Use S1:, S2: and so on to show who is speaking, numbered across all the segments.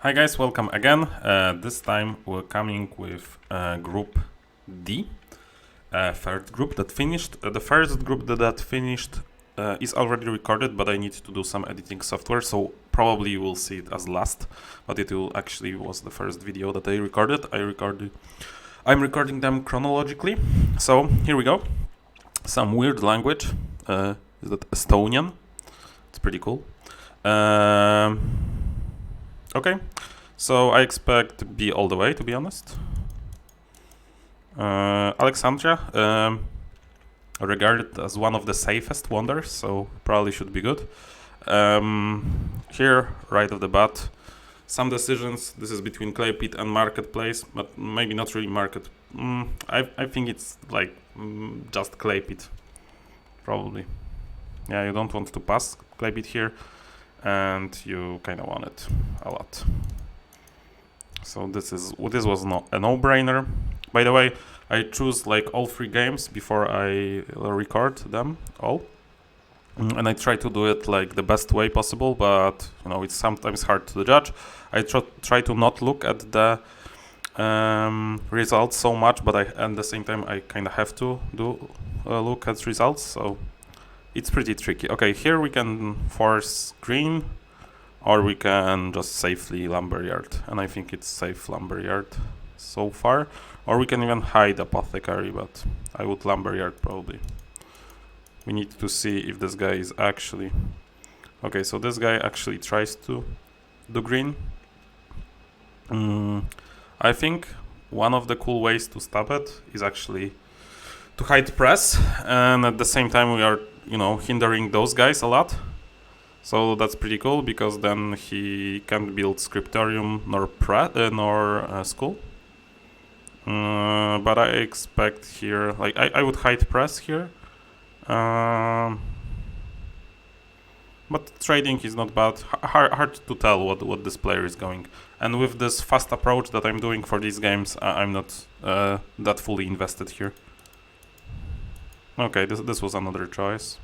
S1: Hi guys, welcome again. This time we're coming with group D, third group that finished. The first group that finished is already recorded, but I need to do some editing software, so probably you will see it as last, but it will actually was the first video that I recorded. I'm recording them chronologically, so here we go. Some weird language. Is that Estonian? It's pretty cool. Okay, so I expect B all the way, to be honest. Alexandria, regarded as one of the safest wonders, so probably should be good. Here, right off the bat, some decisions. This is between Clay Pit and Marketplace, but maybe not really Market. I think it's like just Clay Pit, probably. Yeah, you don't want to pass Clay Pit here, and you kind of want it a lot. So this was not a no-brainer. By the way, I choose like all 3 games before I record them all, and I try to do it like the best way possible. But you know, it's sometimes hard to judge. I try to not look at the results so much, but at the same time I kind of have to do look at results. So it's pretty tricky. Okay, here we can force green, or we can just safely Lumberyard, and I think it's safe Lumberyard so far. Or we can even hide Apothecary, but I would Lumberyard probably. We need to see if this guy is actually... Okay, so this guy actually tries to do green. I think one of the cool ways to stop it is actually to hide press, and at the same time we are, you know, hindering those guys a lot. So that's pretty cool, because then he can't build Scriptorium nor School. But I expect here, like, I would hide press here. But trading is not bad. Hard to tell what this player is going. And with this fast approach that I'm doing for these games, I'm not that fully invested here. Okay, this was another choice.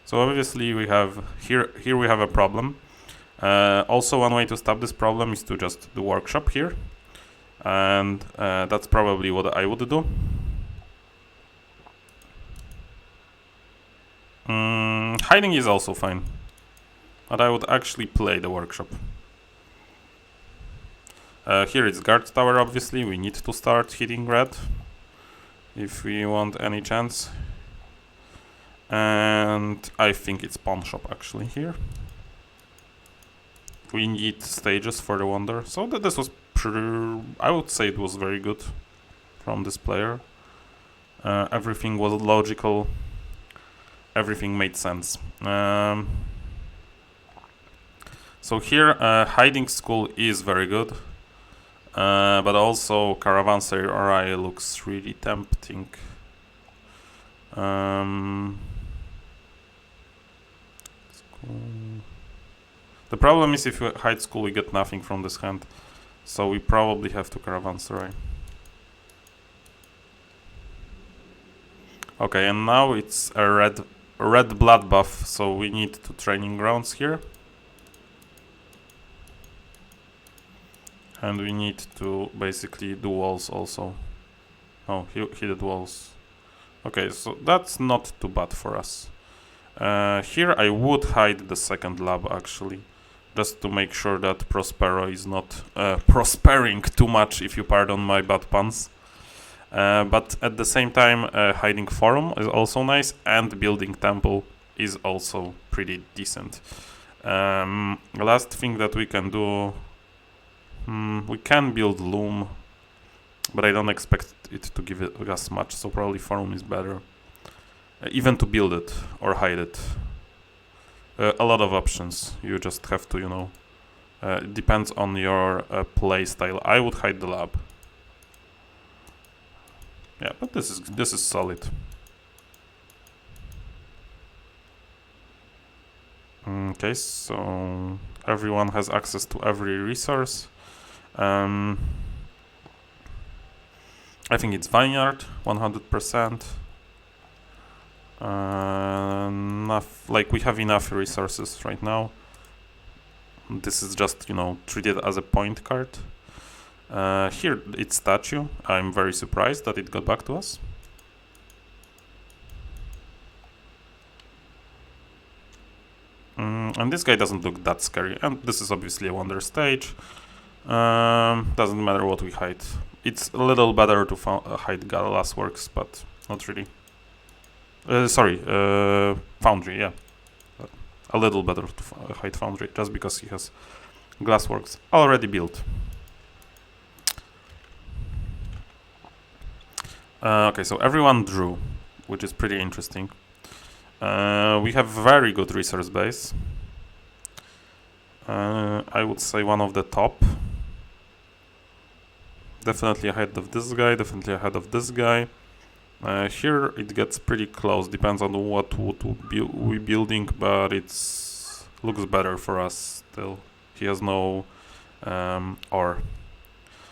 S1: So obviously we have here we have a problem. Also, one way to stop this problem is to just do workshop here, and that's probably what I would do. Hiding is also fine, but I would actually play the workshop. Here it's guard tower. Obviously, we need to start hitting red if we want any chance. And I think it's pawn shop actually here. We need stages for the wonder, so that this was I would say it was very good from this player. Everything was logical, everything made sense. So here hiding school is very good, but also Caravanserai looks really tempting. The problem is if you hide school, we get nothing from this hand, so we probably have to Caravanserai. Okay, and now it's a red blood buff, so we need to training grounds here, and we need to basically do walls also. Oh, he did walls. Okay, so that's not too bad for us. Here I would hide the second lab actually, just to make sure that Prospero is not prospering too much, if you pardon my bad puns. But at the same time, hiding forum is also nice, and building temple is also pretty decent. The last thing that we can do, we can build loom, but I don't expect it to give us much, so probably forum is better. Even to build it or hide it. A lot of options. You just have to, you know, it depends on your play style. I would hide the lab. Yeah, but this is solid. Okay, so everyone has access to every resource. I think it's Vineyard, 100%. Like we have enough resources right now. This is just, you know, treated as a point card. Here it's statue. I'm very surprised that it got back to us. And this guy doesn't look that scary. And this is obviously a wonder stage. Doesn't matter what we hide. It's a little better to hide Glassworks, but not really. Foundry, yeah. A little better to hide Foundry, just because he has Glassworks already built. Okay, so everyone drew, which is pretty interesting. We have very good resource base. I would say one of the top. Definitely ahead of this guy, definitely ahead of this guy. Here it gets pretty close, depends on what we're building, but it's looks better for us still. He has no ore.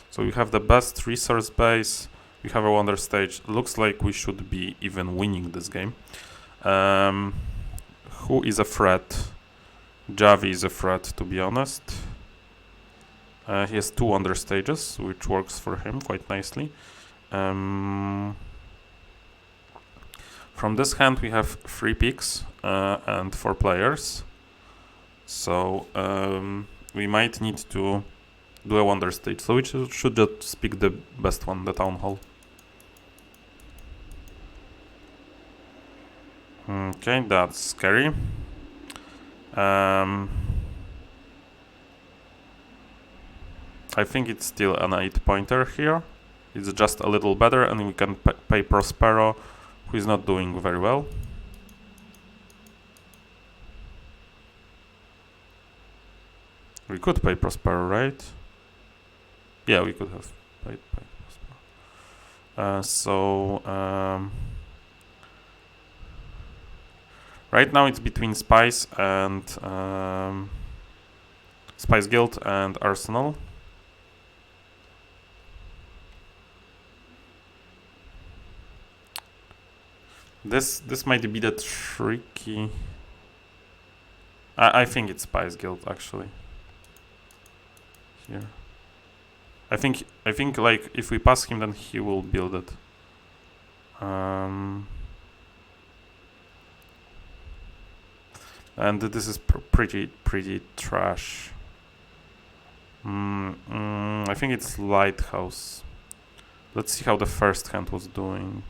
S1: So we have the best resource base, we have a wonder stage. Looks like we should be even winning this game. Who is a threat? Javi is a threat, to be honest. He has 2 wonder stages, which works for him quite nicely. From this hand we have 3 picks and 4 players. So we might need to do a wonder stage. So we should just pick the best one, the Town Hall. Okay, that's scary. I think it's still an 8-pointer here. It's just a little better, and we can pay Prospero, who is not doing very well. We could pay Prospero, right? Yeah, we could have paid Prospero. Right now it's between Spice and Spice Guild and Arsenal. This might be the tricky. I think it's Spice Guild actually. Here. I think like if we pass him, then he will build it. And this is pretty trash. I think it's Lighthouse. Let's see how the first hand was doing.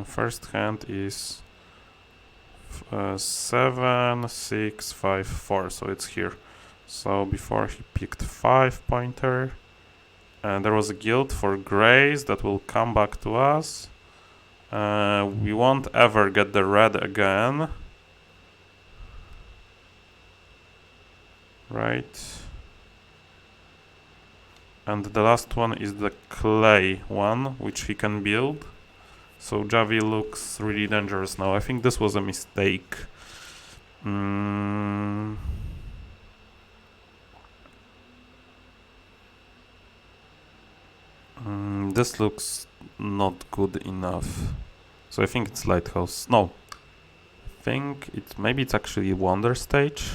S1: First hand is 7, 6, 5, 4, so it's here. So before he picked 5-pointer, and there was a guild for grays that will come back to us. We won't ever get the red again. Right. And the last one is the clay one, which he can build. So Javi looks really dangerous now. I think this was a mistake. This looks not good enough. So I think it's Lighthouse. No. I think maybe it's actually Wonder Stage.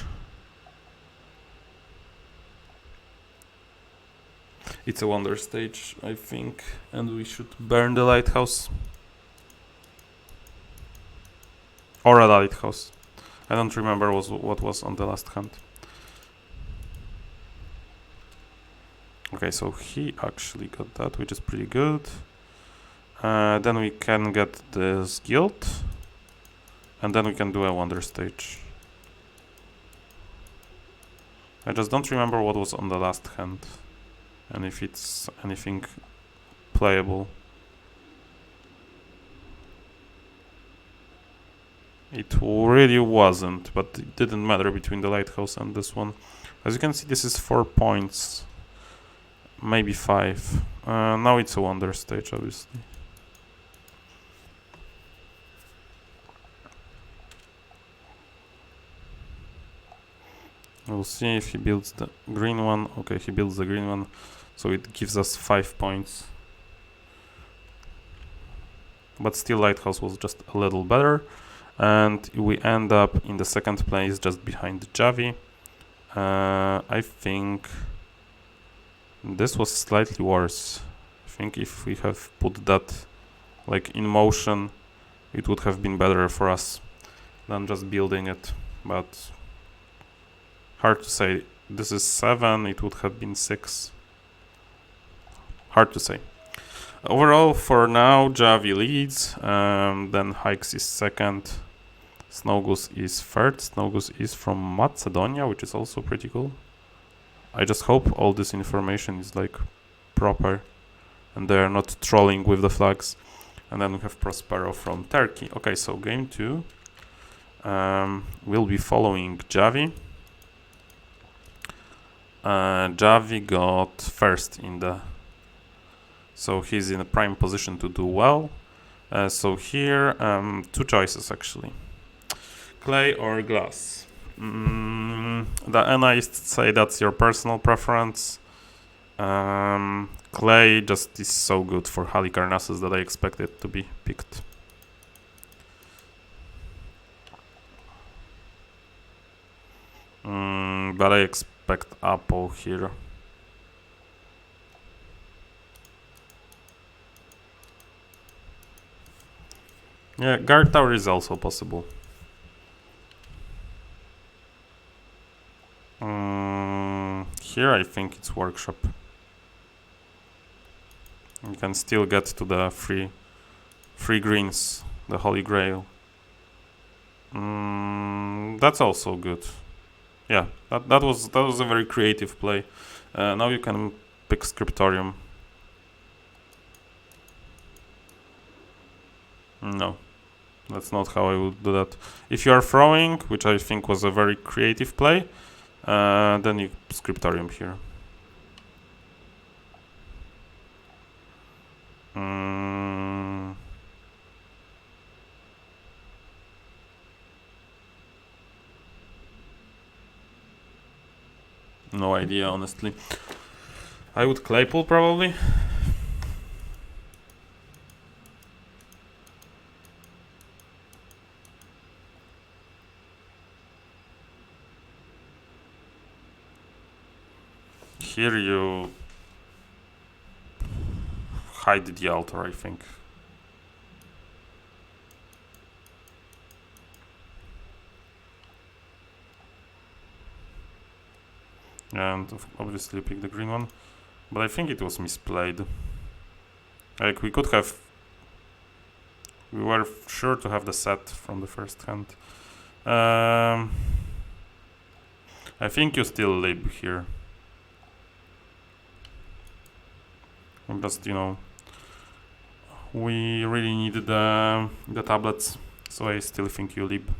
S1: It's a Wonder Stage, I think, and we should burn the Lighthouse. Or a Lighthouse. I don't remember what was on the last hand. Okay, so he actually got that, which is pretty good. Then we can get this guild, and then we can do a Wonder Stage. I just don't remember what was on the last hand, and if it's anything playable. It really wasn't, but it didn't matter between the Lighthouse and this one. As you can see, this is 4 points, maybe 5. Now it's a Wonder Stage, obviously. We'll see if he builds the green one. Okay, he builds the green one, so it gives us 5 points. But still, Lighthouse was just a little better. And we end up in the second place, just behind Javi. I think this was slightly worse. I think if we have put that like in motion, it would have been better for us than just building it, but hard to say. This is 7, it would have been 6. Hard to say. Overall, for now, Javi leads, then Hikes is second, Snowgoose is third. Snowgoose is from Macedonia, which is also pretty cool. I just hope all this information is like proper and they are not trolling with the flags. And then we have Prospero from Turkey. Okay, so game 2 will be following Javi. Javi got first in the... So he's in a prime position to do well. So here, 2 choices actually. Clay or glass? The analysts say that's your personal preference. Clay just is so good for Halicarnassus that I expect it to be picked. But I expect apple here. Yeah, guard tower is also possible. Here I think it's workshop. You can still get to the free greens, the holy grail. That's also good. Yeah, that was a very creative play. Now you can pick Scriptorium. No, that's not how I would do that. If you are throwing, which I think was a very creative play, then you Scriptorium here. No idea, honestly. I would Claypool probably. Here you hide the altar, I think. And obviously pick the green one. But I think it was misplayed. Like we could have... We were sure to have the set from the first hand. I think you still lib here. Just, you know, we really needed the tablets, so I still think you lib.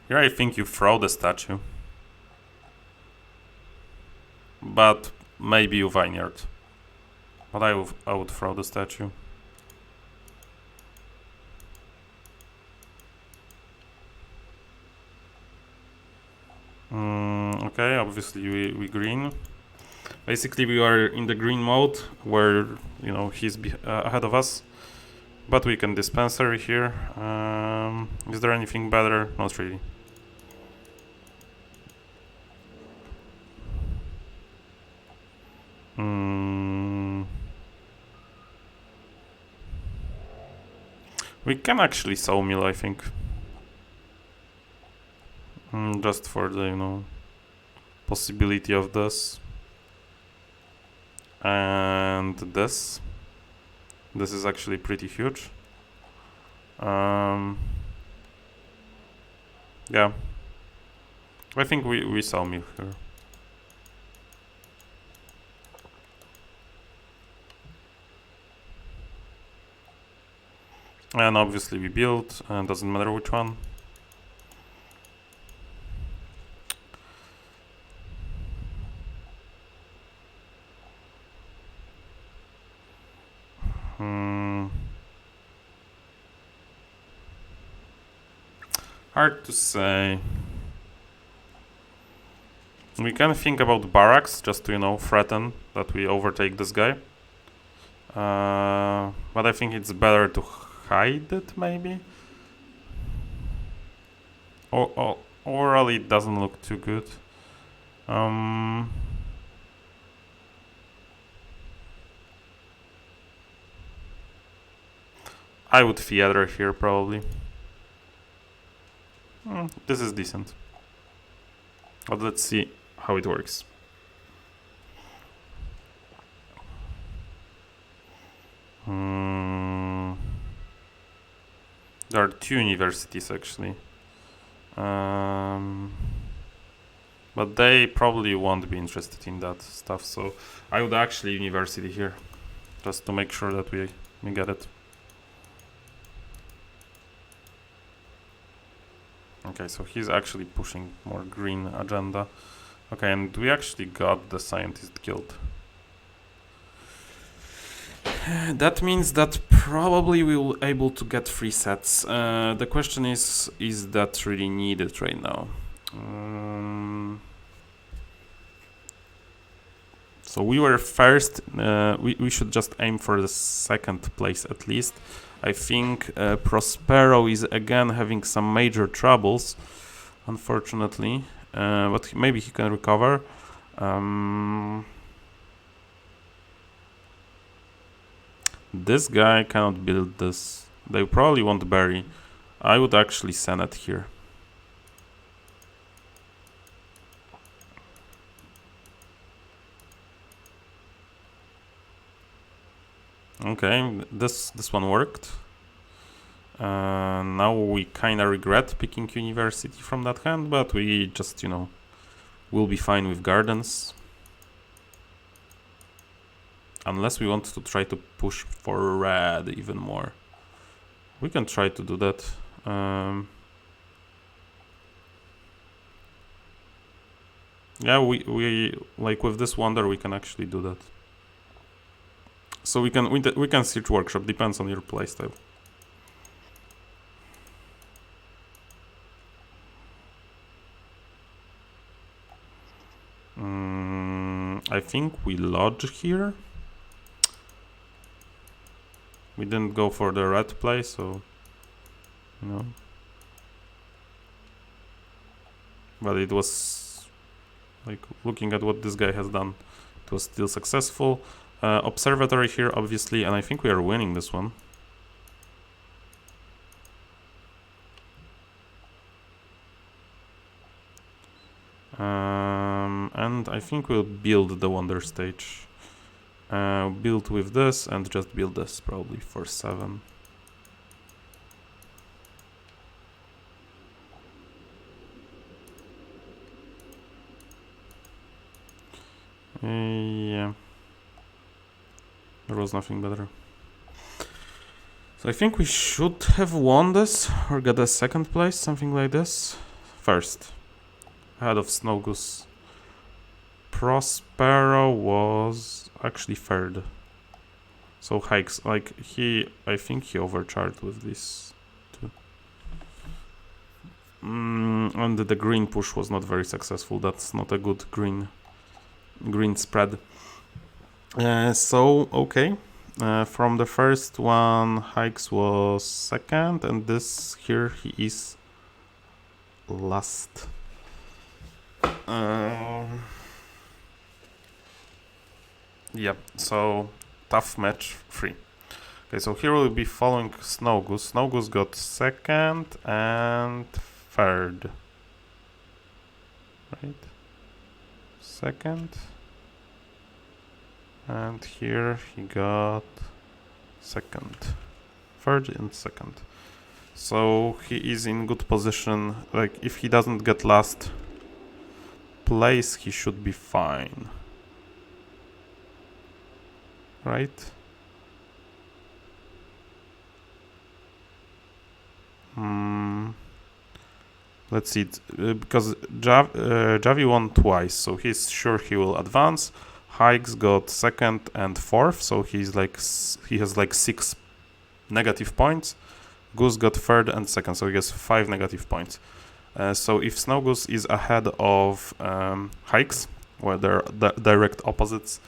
S1: Here I think you throw the statue. But maybe you vineyard. But I would throw the statue. Okay, obviously we green. Basically we are in the green mode where, you know, he's ahead of us. But we can dispensary here. Is there anything better? Not really. We can actually sawmill, I think. Just for the, you know, possibility of this. And this. This is actually pretty huge. Yeah. I think we sawmill here. And obviously we build, and doesn't matter which one. Hard to say. We can think about barracks, just to, you know, threaten that we overtake this guy. But I think it's better to hide it, maybe. Orally, it doesn't look too good. I would theater here, probably. This is decent. But let's see how it works. There are 2 universities, actually. But they probably won't be interested in that stuff, so I would actually university here, just to make sure that we get it. Okay, so he's actually pushing more green agenda. Okay, and we actually got the Scientist Guild. That means that probably we will able to get 3 sets. The question is that really needed right now? So we were first. We should just aim for the 2nd place at least. I think Prospero is again having some major troubles, unfortunately, but maybe he can recover. This guy cannot build this. They probably won't bury. I would actually send it here. Okay, this one worked. Now we kind of regret picking University from that hand, but we just, you know, will be fine with Gardens. Unless we want to try to push for red even more. We can try to do that. Yeah, we like with this wonder we can actually do that. So we can search workshop, depends on your playstyle. I think we lodge here. We didn't go for the red play, so you know. But it was like looking at what this guy has done, it was still successful. Observatory here, obviously, and I think we are winning this one. And I think we'll build the wonder stage. Build with this and just build this probably for 7. Yeah. There was nothing better. So I think we should have won this or get a 2nd place, something like this. First, ahead of Snow Goose. Prospero was actually 3rd. So hikes, like I think he overcharged with this too. And the green push was not very successful. That's not a good green spread. So okay, from the first one, hikes was 2nd, and this here he is last. Yeah, so tough match 3. Okay, so here we'll be following Snow Goose. Snow Goose got 2nd and 3rd. Right? 2nd. And here he got 2nd. 3rd and 2nd. So he is in good position. Like, if he doesn't get last place, he should be fine. Right? Let's see, because Javi won twice, so he's sure he will advance. Hikes got 2nd and 4th, so he has like 6 negative points. Goose got 3rd and 2nd, so he has 5 negative points. So if Snow Goose is ahead of Hikes, where they're direct opposites,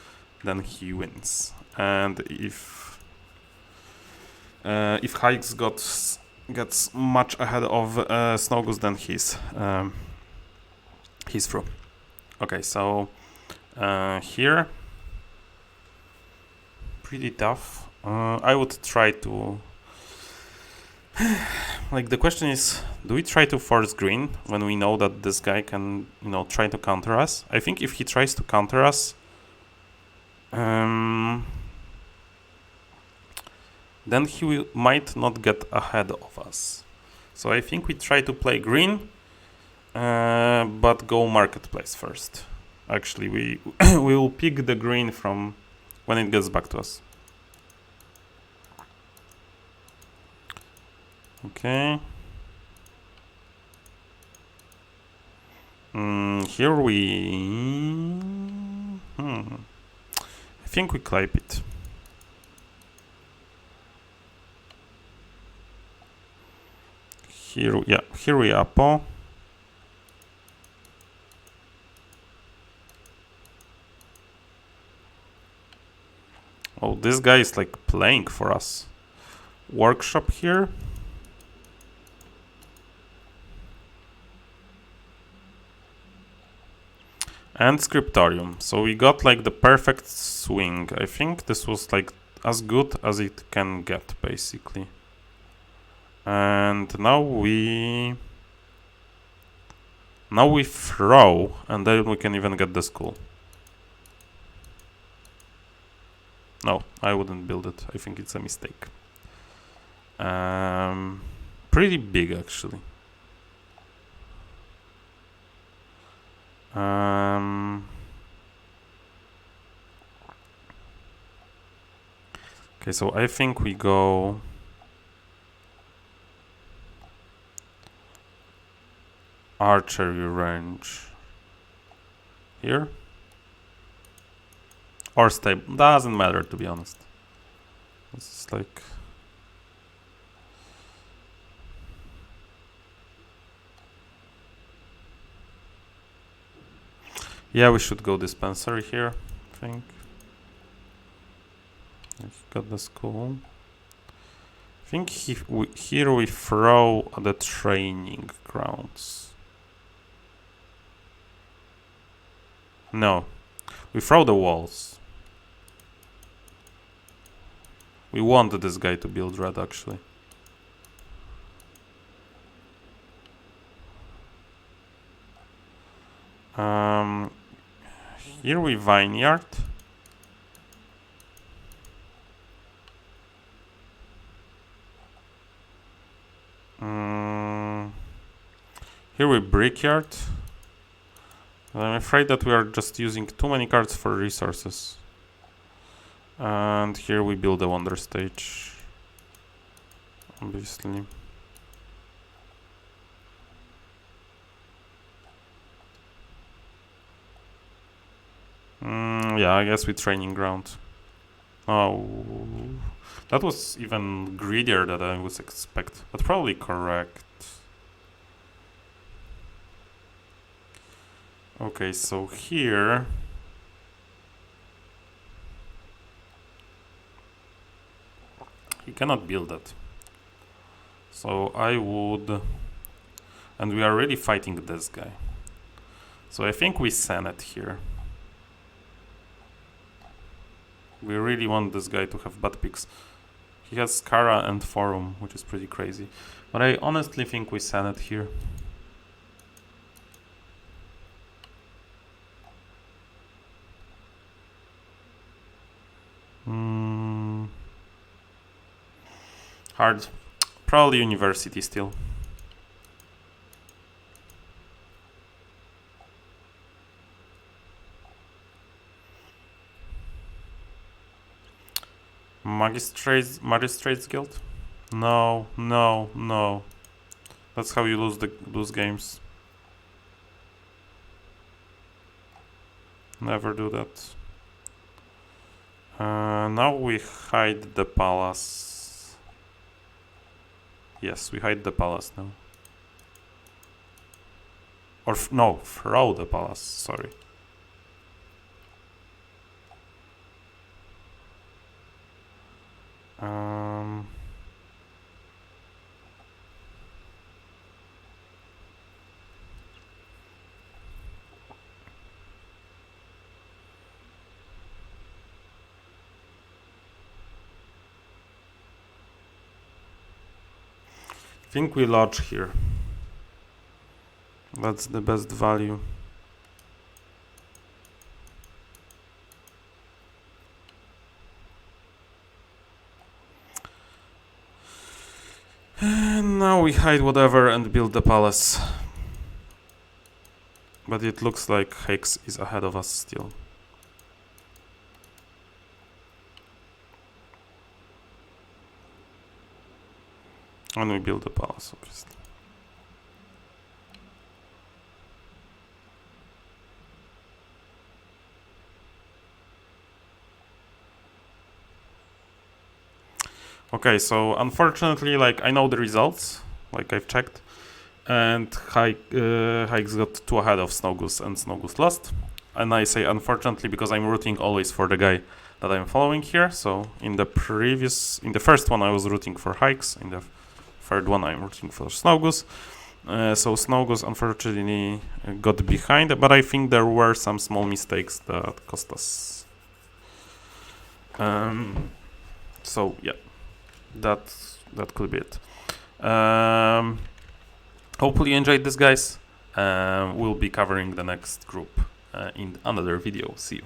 S1: then he wins. And if If Hikes gets much ahead of Snowgoose, then he's through. Okay, so here, pretty tough. I would try to... like, the question is, do we try to force green when we know that this guy can, try to counter us? I think if he tries to counter us, then he might not get ahead of us. So I think we try to play green, but go marketplace first. Actually, we will pick the green from when it gets back to us. Okay. Here we... I think we clap it. Here we Apo. Oh, this guy is like playing for us. Workshop here. And Scriptorium. So we got like the perfect swing. I think this was like as good as it can get, basically. And now we throw, and then we can even get the school. No, I wouldn't build it. I think it's a mistake. Pretty big, actually. Okay, so I think we go archery range here, or stable. Doesn't matter, to be honest. This is like... yeah, we should go dispensary here, I think. Got the school. I think here we throw the training grounds. No, we throw the walls. We want this guy to build red, actually. Here we vineyard. Here we brickyard. I'm afraid that we are just using too many cards for resources. And here we build a wonder stage. Obviously. Yeah, I guess we training ground. Oh, that was even greedier than I was expect, but probably correct. Okay, so here he cannot build that. So I would, and we are really fighting this guy. So I think we Senate here. We really want this guy to have bad picks. He has Kara and Forum, which is pretty crazy. But I honestly think we Senate here. Hard. Probably university still. Magistrates Guild? No, no, no. That's how you lose games. Never do that. Now we hide the palace. Yes, we hide the palace now. Or no, throw the palace, sorry. think we lodge here. That's the best value. And now we hide whatever and build the palace. But it looks like Hex is ahead of us still. And we build the palace, obviously. Okay, so unfortunately, like, I know the results, like I've checked, and Hikes got 2 ahead of Snowgoose, and Snowgoose lost. And I say unfortunately because I'm rooting always for the guy that I'm following here. So in the first one I was rooting for Hikes, in the third one I'm rooting for Snowgoose. So Snowgoose unfortunately got behind, but I think there were some small mistakes that cost us. So yeah. That could be it. Hopefully you enjoyed this, guys. We'll be covering the next group in another video. See you.